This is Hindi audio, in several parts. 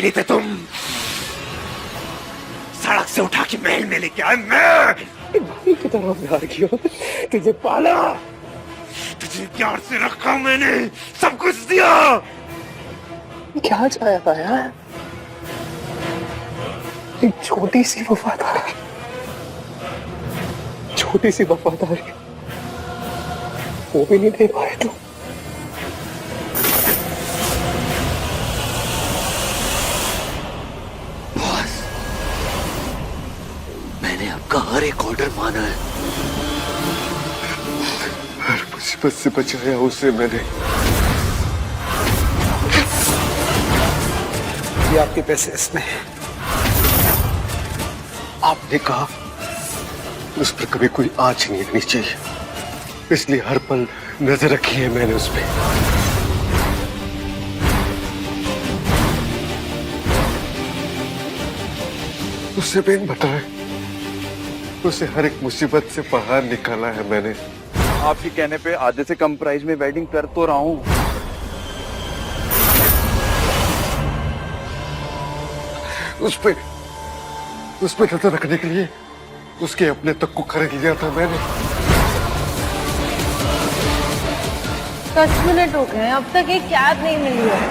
के लिए थे तुम। सड़क से उठा के महल में लेके आए मैं। भाई की तरह प्यार किया, तुझे पाला, तुझे प्यार से रखा मैंने, सब कुछ दिया। क्या चाहा था यार? एक छोटी सी वफादारी, छोटी सी वफादारी वो भी नहीं दे पाए तुम। बॉस, मैंने आपका हर एक ऑर्डर माना है। हर मुसीबत से बचाया उसे मैंने। ये आपके पैसे इसमें हैं। आपने कहा उस पर कभी कोई आंच नहीं लगनी चाहिए, इसलिए हर पल नजर रखी है मैंने उस पर। उससे बिन बताए उसे हर एक मुसीबत से बाहर निकाला है मैंने। आपके कहने पे आधे से कम प्राइस में वेडिंग कर तो रहा हूँ। उस पे नजर रखने के लिए उसके अपने तक को खरीद लिया था मैंने। 10 मिनट हो गए, अब तक एक कैब नहीं मिली है।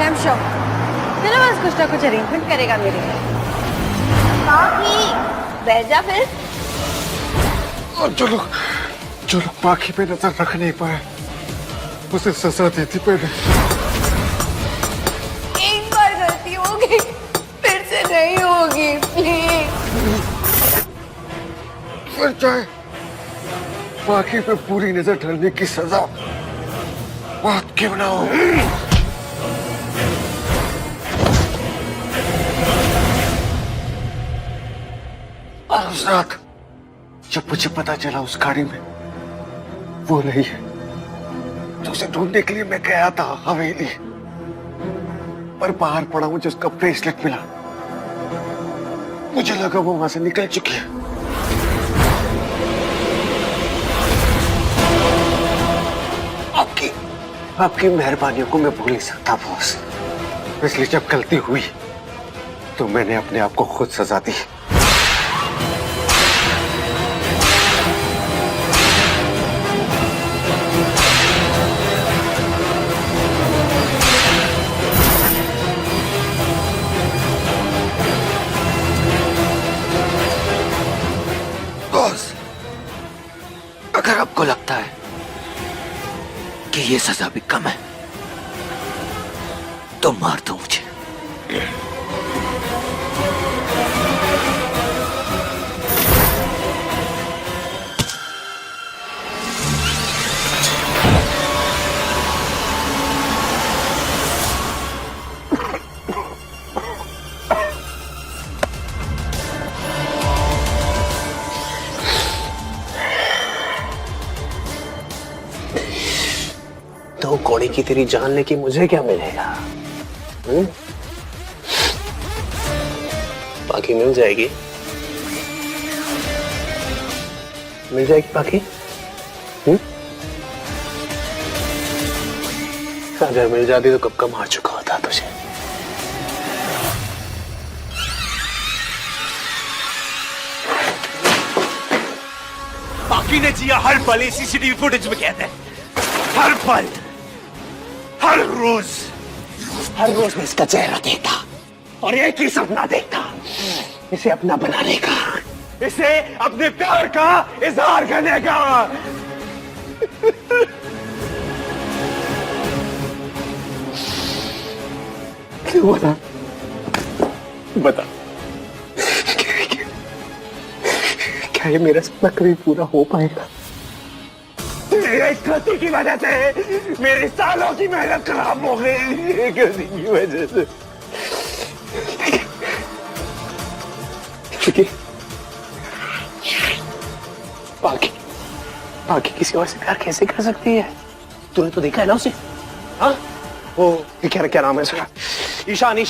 I'm sure मेरे पास कुछ ना कुछ अरेंजमेंट करेगा मेरे लिए। बाकी बैठ जा फिर। और जो लोग बाकी पे नजर रख नहीं पाए उसे सजा दी थी पहले। एक बार गलती हो गई, फिर से नहीं होगी, प्लीज। फिर चाहे बाकी पे पूरी नजर ढलने की सजा बात क्यों ना हो। और उस रात जब मुझे पता चला उस गाड़ी में वो नहीं है, तो उसे ढूंढने के लिए मैं गया था हवेली, पर बाहर पड़ा मुझे उसका ब्रेसलेट मिला। मुझे लगा वो वहां से निकल चुकी है। आपकी मेहरबानियों को मैं भूल नहीं सकता बॉस, इसलिए जब गलती हुई तो मैंने अपने आप को खुद सजा दी। बॉस, अगर आपको लगता है कि ये सजा भी कम है तो मार दो मुझे। तो कौड़ी की तेरी जान लेके मुझे क्या मिलेगा? बाकी मिल जाएगी, मिल जाएगी बाकी। अगर मिल जाती तो कब का मार चुका होता तुझे। बाकी ने जिया हर पल सीसीटीवी फुटेज में कहते हैं, हर पल, हर रोज मैं इसका चेहरा देखता और एक ही सपना देखता, इसे अपना बनाने का, इसे अपने प्यार का इजहार करने का। क्यों बता क्या ये मेरा सपना कभी पूरा हो पाएगा? मेरे इस गलती की वजह से मेरी सालों की मेहनत खराब हो गई, ये गलती की वजह से। क्योंकि बाकी किसी और से प्यार कैसे कर सकती है? तूने तो देखा है ना उसे? हाँ, वो क्या नाम है उसका? ईशान।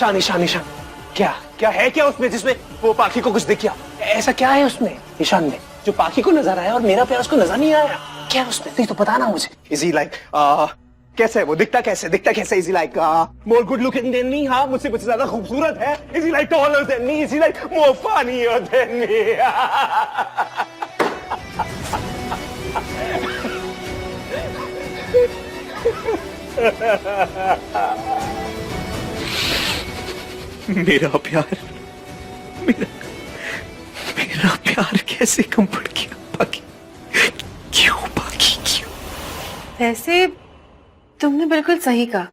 क्या है क्या उसमें जिसमें वो पाखी को कुछ दिख गया? ऐसा क्या है उसमें ईशान में जो पाखी को नजर आया और मेरा प्यार उसको नजर नहीं आया? क्या है उसमें? तो बताना मुझे। Is he like कैसे है वो? दिखता कैसे? Is he like more good looking than me? हाँ, मुझसे मुझसे ज्यादा खूबसूरत है? Is he like taller than me? Is he like more funnier than me? मेरा प्यार, मेरा प्यार कैसे कम पड़ गया? बाकी क्यों? वैसे तुमने बिल्कुल सही कहा।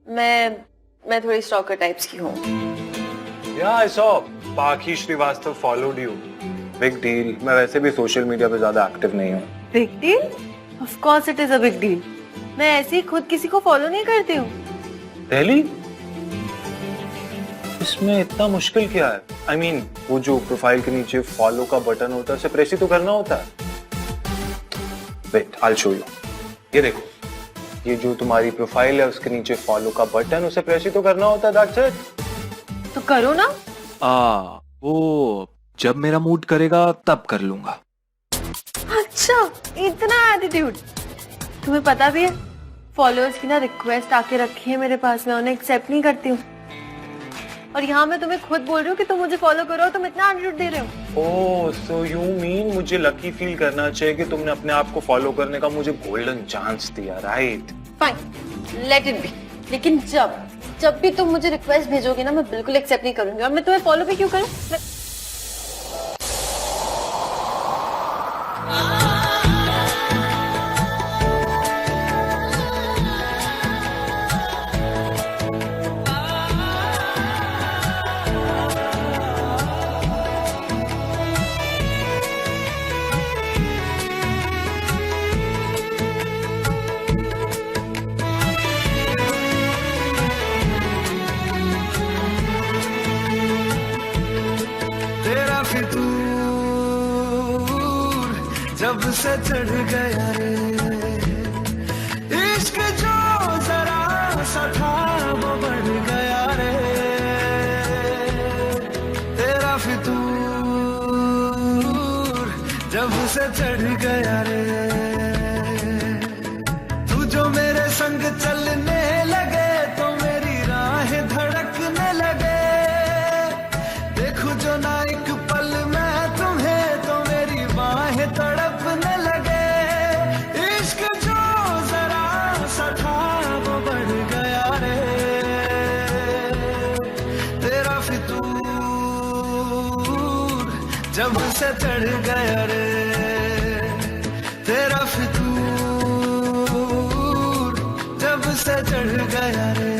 मैं थोड़ी स्टॉकर टाइप्स की हूँ। Yeah, I saw पाखी Srivastava followed you. Big deal. मैं वैसे भी सोशल मीडिया पे ज्यादा एक्टिव नहीं हूँ। Big deal? Of course it is a big deal. मैं ऐसे ही खुद किसी को फॉलो नहीं करती हूँ। Really? इसमें इतना मुश्किल क्या है? I mean, वो जो प्रोफाइल के नीचे फॉलो का बटन होता है उसे प्रेस ही तो करना होता है। Wait, I'll show you. ये देखो, ये जो तुम्हारी प्रोफाइल है उसके नीचे फॉलो का बटन, उसे प्रेस ही तो करना होता है। That's it. तो करो ना। वो जब मेरा मूड करेगा तब कर लूंगा। अच्छा, इतना एटीट्यूड। तुम्हें पता भी है फॉलोअर्स की ना रिक्वेस्ट आके रखी है मेरे पास, मैं उन्हें एक्सेप्ट नहीं करती हूँ। और यहाँ मैं तुम्हें खुद बोल रही हूँ कि तुम मुझे फॉलो करो, तुम इतना एटीट्यूड दे रहे हो। ओह, so you mean मुझे लकी फील करना चाहिए कि तुमने अपने आप को फॉलो करने का मुझे गोल्डन चांस दिया, right? Fine, let it be. लेकिन जब भी तुम मुझे रिक्वेस्ट भेजोगे ना, मैं बिल्कुल एक्सेप्ट नहीं करूंगी। और मैं तुम्हें फॉलो भी क्यों करूं? जब से चढ़ गया रे इश्क जो जरा सा था वो बढ़ गया रे, तेरा फितूर जब से चढ़ गया रे, तू जो मेरे संग चलने लगे तो मेरी राहें धड़कने लगे, देखो जो ना एक पल मैं तुम्हें तो मेरी बाहें तड़पने लगे, इश्क जो जरा सा था वो बढ़ गया रे, तेरा फितूर जब से चढ़ गया रे, तेरा फितूर जब से चढ़ गया रे।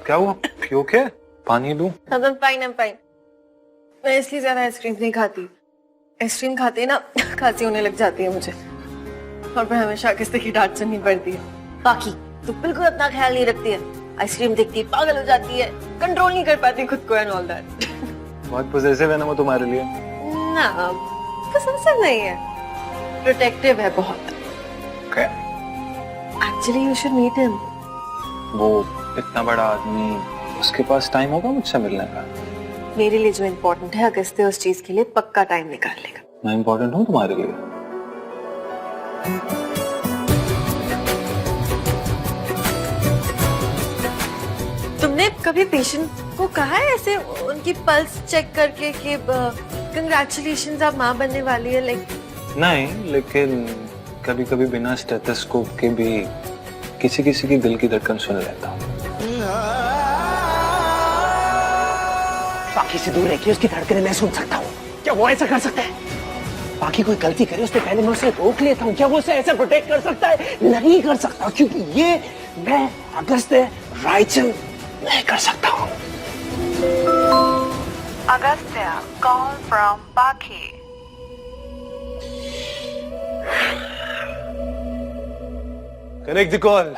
क्या हुआ? You okay? पानी दूं? I'm fine. मैं इसलिए ज्यादा आइसक्रीम नहीं खाती। आइसक्रीम खाते ना खांसी होने लग जाती है मुझे, और मैं हमेशा किसी की डांट सुननी पड़ती है। बाकी तू बिल्कुल अपना ख्याल नहीं रखती है, आइसक्रीम देखती है पागल हो जाती है, कंट्रोल नहीं कर पाती खुद को एंड ऑल दैट। बहुत पॉसेसिव है ना वो तुम्हारे लिए? ना, पॉसेसिव नहीं है, प्रोटेक्टिव है बहुत। Okay. Actually you should meet him. वो इतना बड़ा आदमी, उसके पास टाइम होगा मुझसे मिलने का? मेरे लिए जो इम्पोर्टेंट है अगस्त्य उस चीज के लिए पक्का टाइम निकाल लेगा। मैं इम्पोर्टेंट हूँ तुम्हारे लिए? तुमने कभी पेशेंट को कहा है ऐसे उनकी पल्स चेक करके कि कंग्रेचुलेशंस आप माँ बनने वाली है? लाइक नहीं, लेकिन कभी कभी बिना स्टेथोस्कोप के भी किसी किसी की दिल की धड़कन सुन लेता हूँ। बाकी से दूर रह के उसकी धड़कनें मैं सुन सकता हूँ, क्या वो ऐसा कर सकता है? बाकी कोई गलती करे उससे पहले मैं उसे रोक लेता हूँ। क्या वो उसे ऐसे प्रोटेक्ट कर सकता है? नहीं कर सकता, क्योंकि ये मैं अगस्त्य रायचंद नहीं कर सकता हूँ। Agastya, call from Paki. Connect the call.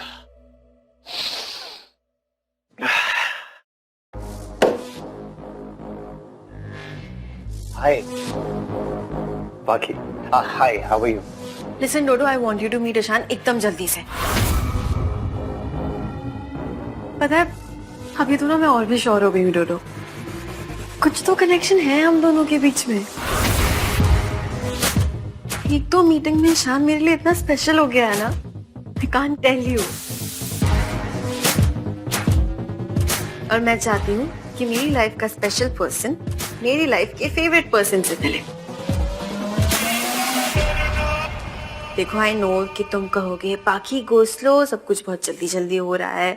Hi. Paki. Hi, how are you? Listen Dodo, I want you to meet Ishaan एकदम जल्दी से। पता है अभी तो ना मैं और भी श्योर हो गई हूँ डोडो, कुछ तो कनेक्शन है हम दोनों के बीच में। एक तो मीटिंग में ईशान मेरे लिए इतना स्पेशल हो गया है ना, आई कांट टेल यू। और मैं चाहती हूँ कि मेरी लाइफ का स्पेशल पर्सन मेरी लाइफ के फेवरेट पर्सन से मिले। देखो आई नो कि तुम कहोगे बाकी गो स्लो, सब कुछ बहुत जल्दी जल्दी हो रहा है,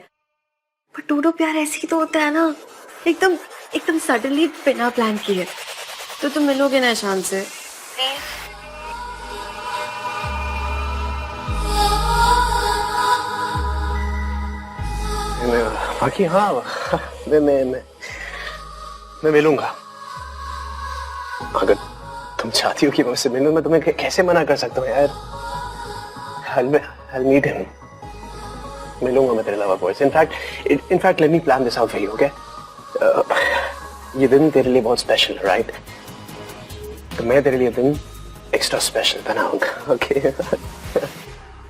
पर टूडो प्यार ऐसे ही तो होता है ना, एकदम एकदम सडनली बिना प्लान किए। तो तुम मिलोगे ना ईशान से? बाकी हाँ, मैं मिलूंगा। अगर तुम चाहती हो कि मैं उससे मिलूं, मैं तुम्हें कैसे मना कर सकता हूँ यार। I'll meet him. मिलूंगा मैं तेरे लवर बॉय से। In fact let me plan this out for you, okay? ये दिन तेरे लिए बहुत स्पेशल है, राइट? तो मैं तेरे लिए दिन एक्स्ट्रा स्पेशल बनाऊंगा, okay?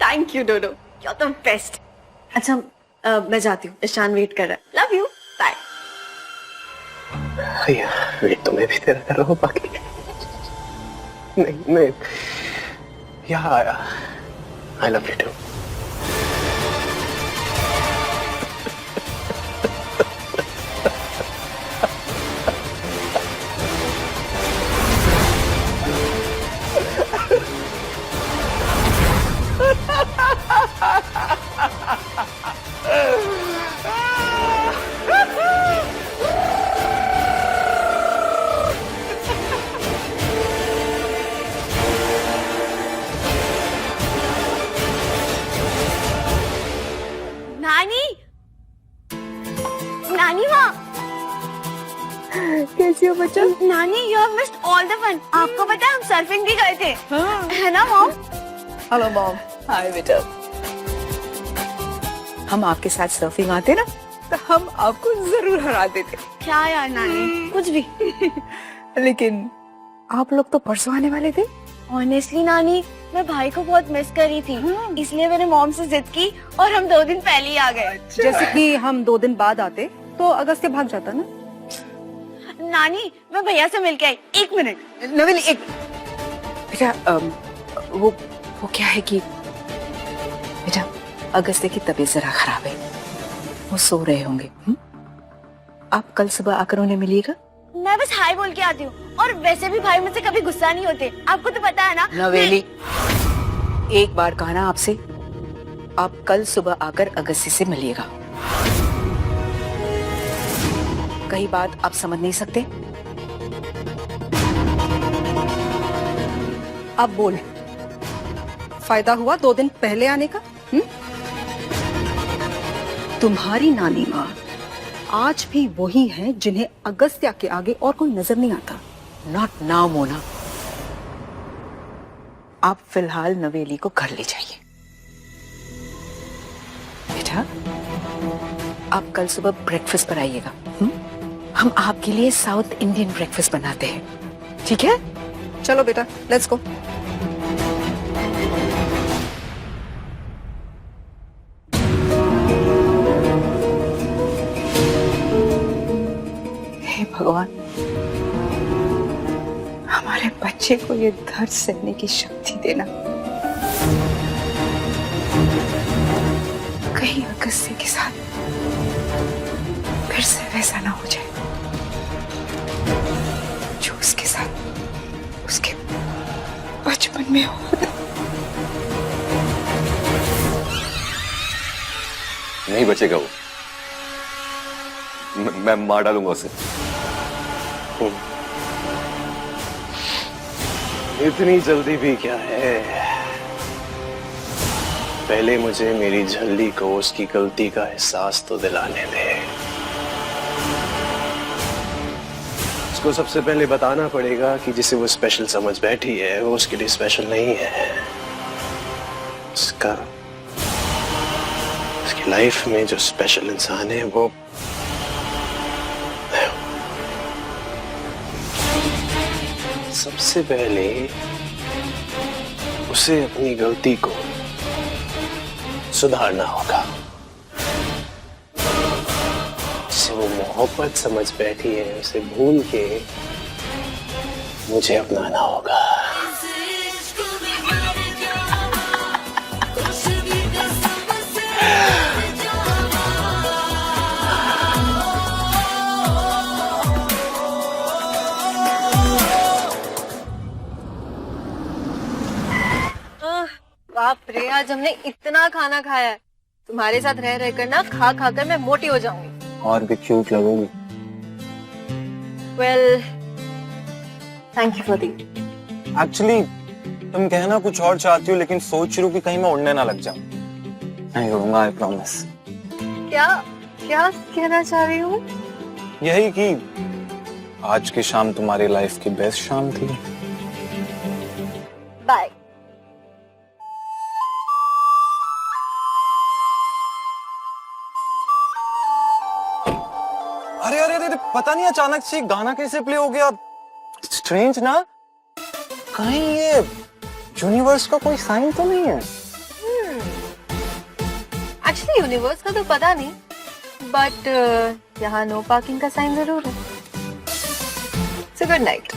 Thank you Dodo, you are the best. अच्छा मैं जाती हूँ, ईशान वेट कर रहा है। Love you, bye. वेट तो मैं भी तेरा कर रहा हूँ बाकी। नहीं यार, आई लव यू टू। नानी माँ कैसी हो बच्चों? नानी you have missed all the fun. आपको पता है हम सर्फिंग भी गए थे, है ना मॉम? Hello mom. हाय बेटा। हम आपके साथ सर्फिंग आते ना तो हम आपको जरूर हरा देते। क्या यार नानी, कुछ भी। लेकिन आप लोग तो परसों आने वाले थे। ऑनेस्टली नानी मैं भाई को बहुत मिस कर रही थी, इसलिए मैंने मॉम से जिद की और हम 2 दिन पहले ही आ गए। जैसे कि हम 2 दिन बाद आते तो अगस्त भाग जाता ना। नानी मैं भैया से मिल के आई, 1 मिनट। नवेली एक बेटा, वो क्या है कि बेटा अगस्त की तबीयत जरा खराब है, वो सो रहे होंगे। आप कल सुबह आकर उन्हें मिलिएगा। मैं बस हाय बोल के आती हूँ, और वैसे भी भाई मुझसे कभी गुस्सा नहीं होते, आपको तो पता है ना। नवेली एक बार कहा ना आपसे, आप कल सुबह आकर अगस्ती से मिलिएगा। कई बात आप समझ नहीं सकते? अब बोल, फायदा हुआ 2 दिन पहले आने का? तुम्हारी नानी माँ आज भी वही हैं जिन्हें अगस्त्या के आगे और कोई नजर नहीं आता। Not now Mona. आप फिलहाल नवेली को घर ले जाइए। बेटा आप कल सुबह ब्रेकफास्ट पर आइएगा। हम आपके लिए साउथ इंडियन ब्रेकफास्ट बनाते हैं, ठीक है? चलो बेटा लेट्स गो। हे भगवान, हमारे बच्चे को ये दर्द सहने की शक्ति देना। कहीं अगस्त्य के साथ फिर से वैसा ना हो जाए जो उसके साथ उसके बचपन में हुआ था। नहीं बचेगा वो, मैं मार डालूंगा उसे। इतनी जल्दी भी क्या है, पहले मुझे मेरी झल्ली को उसकी गलती का एहसास तो दिलाने दे। उसको सबसे पहले बताना पड़ेगा कि जिसे वो स्पेशल समझ बैठी है वो उसके लिए स्पेशल नहीं है। उसकी लाइफ में जो स्पेशल इंसान है वो सबसे पहले उसे अपनी गलती को सुधारना होगा। जिसे वो मोहब्बत समझ बैठी है उसे भूल के मुझे अपनाना होगा। बाप रे, आज हमने इतना खाना खाया है। तुम्हारे साथ रह रहकर ना खा खा कर मैं मोटी हो जाऊंगी। और भी क्यूट लगोगी। वेल, थैंक यू फॉर दी। एक्चुअली तुम कहना कुछ और चाहती हो, लेकिन सोच रही हो कि कहीं मैं उड़ने ना लग जाऊं। नहीं उड़ूंगा, आई प्रॉमिस। क्या क्या कहना चाह रही हूँ? यही कि आज की शाम तुम्हारी लाइफ की बेस्ट शाम थी। बाय। अरे अरे अरे, पता नहीं अचानक से गाना कैसे प्ले हो गया। स्ट्रेंज ना, कहीं ये यूनिवर्स का कोई साइन तो नहीं है? एक्चुअली यूनिवर्स का तो पता नहीं, बट यहाँ नो पार्किंग का साइन जरूर है। So good night.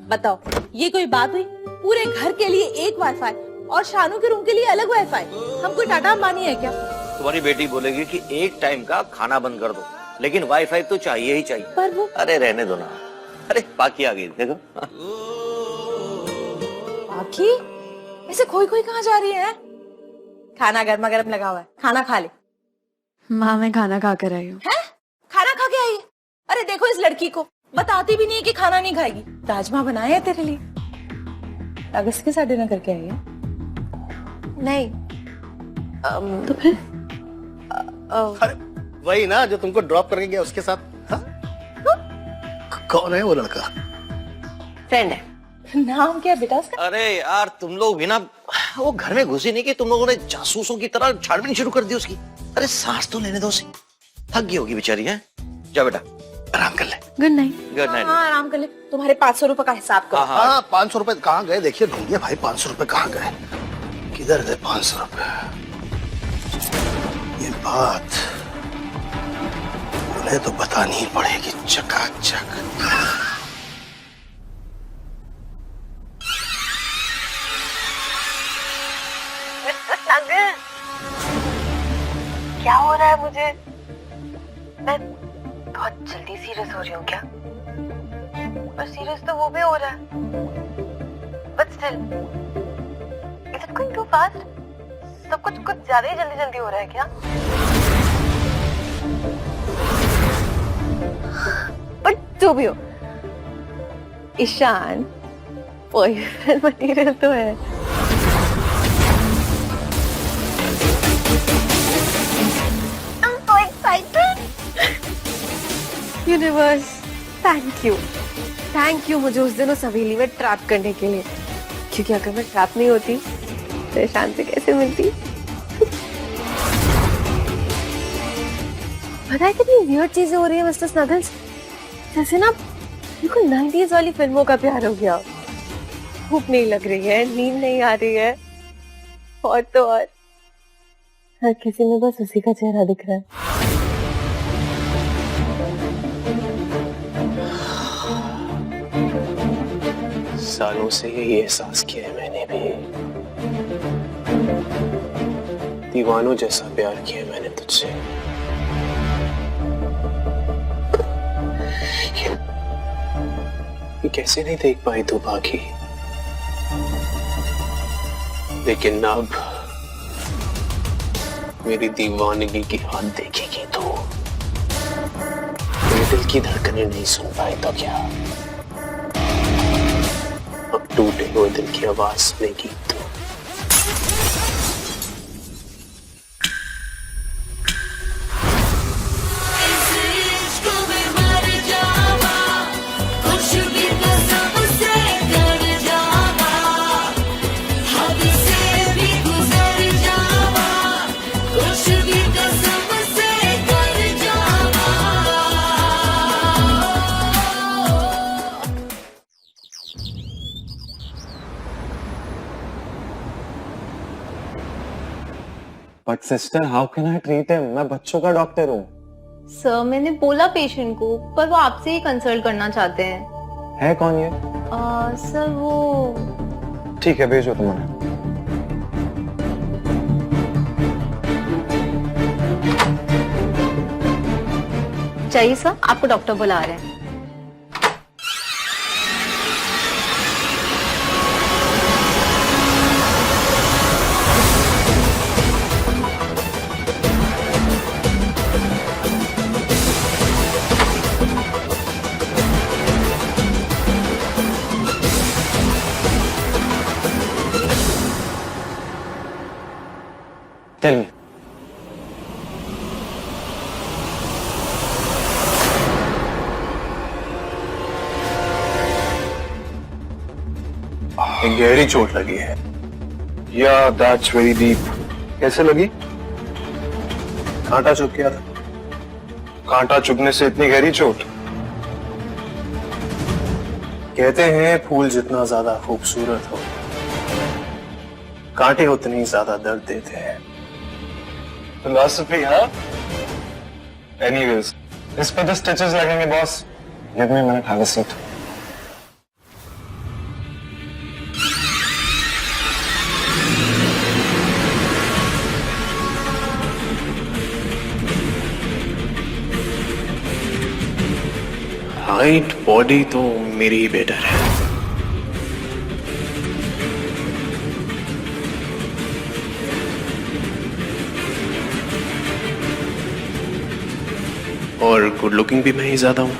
बताओ, ये कोई बात हुई? पूरे घर के लिए एक वाईफाई और शानू के रूम के लिए अलग वाईफाई। हम कोई टाटा अंबानी है क्या? तुम्हारी बेटी बोलेगी कि एक टाइम का खाना बंद कर दो, लेकिन वाईफाई तो चाहिए ही चाहिए। पर वो अरे रहने दो ना। अरे बाकी आ गई, देखो। बाकी ऐसे खोई खोई कहाँ जा रही है? खाना गर्मा गर्म लगा हुआ है, खाना खा ले। माँ, मैं खाना खा कर आई हूँ। है? खाना खा के आई है? अरे देखो इस लड़की को, बताती भी नहीं है कि खाना नहीं खाएगी। राजमा बनाए हैं तेरे लिए। अगस्त के साथ डिनर करके आई है? नहीं। तो फिर? अरे वही ना जो तुमको ड्रॉप करके गया उसके साथ। हाँ? कौन है वो लड़का? फ्रेंड है। नाम क्या है बेटा उसका? अरे यार तुम लोग भी ना, वो घर में घुसी नहीं कि तुम लोगों ने जासूसों की तरह छानबीन शुरू कर दी उसकी। अरे सांस तो लेने दो उसे, थक गई होगी बेचारी। है, जा बेटा आराम कर ले। Good night. Good night. हाँ आराम कर ले। तुम्हारे 500 रुपए का हिसाब करो। हाँ 500 रुपए कहाँ गए? देखिए ढूंढिए भाई, 500 रुपए कहाँ गए? किधर गए 500 रुपए? ये बात उन्हें तो बतानी ही पड़ेगी चकाचक। क्या हो रहा है मुझे? मैं बहुत जल्दी सीरियस हो रही हूँ क्या? और सीरियस तो वो भी हो रहा है, but still is it going too fast? सब कुछ ज्यादा ही जल्दी जल्दी हो रहा है क्या? बट जो भी हो, ईशान बॉयफ्रेंड मटीरियल तो है। यूनिवर्स, थैंक यू मुझे उस दिन उस हवेली में ट्रैप करने के लिए, क्योंकि अगर मैं ट्रैप नहीं होती तो ईशान से कैसे मिलती? पता है कितनी वियर्ड चीजें हो रही है मिस्टर स्नगल्स। जैसे ना बिल्कुल 90s वाली फिल्मों का प्यार हो गया। भूख नहीं लग रही है, नींद नहीं आ रही है, और तो और हर किसी में बस उसी का चेहरा दिख रहा है। सालों से यही एहसास किया है मैंने भी। दीवानों जैसा प्यार किया है मैंने तुझसे। कैसे नहीं देख पाई तू बाकी, लेकिन अब मेरी दीवानगी की हद देखेगी तो मेरे दिल की धड़कनें नहीं सुन पाए तो क्या, अब टूटे हुए दिल की आवाज सुनेगी तो। But sister how can I treat him, मैं बच्चों का डॉक्टर हूँ। सर मैंने बोला पेशेंट को, पर वो आपसे ही कंसल्ट करना चाहते हैं। है कौन ये? सर वो ठीक है भेजो तुम्हारे। चाहिए सर, आपको डॉक्टर बुला रहे हैं। Tell me. एक गहरी चोट लगी है। या दैट्स वेरी डीप। कैसे लगी? कांटा चुभ गया था। कांटा चुभने से इतनी गहरी चोट? कहते हैं फूल जितना ज्यादा खूबसूरत हो, कांटे उतनी ज्यादा दर्द देते हैं। फिलॉसफी है। एनीवेज, इस पे तो स्टिचेस लगेंगे boss. Give me a minute, have a seat. Height body तो मेरी ही बेटर है। और गुड लुकिंग भी मैं ही ज्यादा हूं।